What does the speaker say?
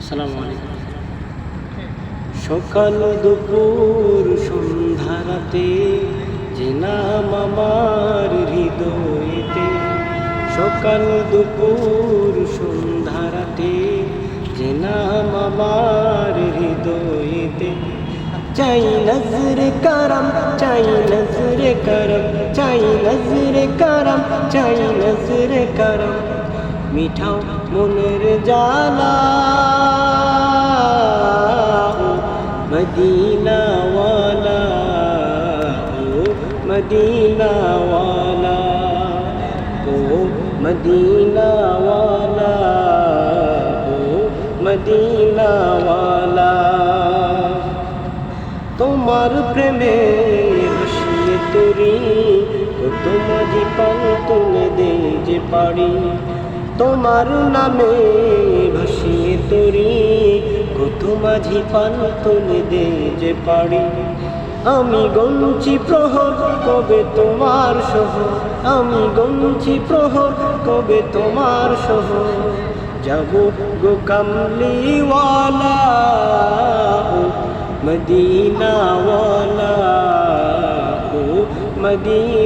আসসালামু আলাইকুম। সকাল দুপুর সন্ধ্যা রাতে যে নাম আমার হৃদয়েতে, সকাল দুপুর সন্ধ্যা রাতে যে নাম আমার হৃদয়েতে। চাই নজরে করম, চাই নজরে করম, চাই নজরে করম, চাই নজরে করম। মিঠাও মনের জালা মদিনা ওয়ালা, ও মদিনা ওয়ালা, ও মদিনা ওয়ালা, ও মদিনা ওয়ালা। তোমার প্রেমে ভাসিয়ে তরি, কত মাঝি পাল তুলে দে যে পারি। তোমার নামে ভাসিয়ে তরি, কত মাঝি পাল তুলে দে যে পারি। আমি গঞ্চি প্রহর কবে তোমার সহ, আমি গঞ্চি প্রহর কবে তোমার সহ। যাব গো কামলিওয়ালা, ও মদিনা ওয়ালা, ও মদিনা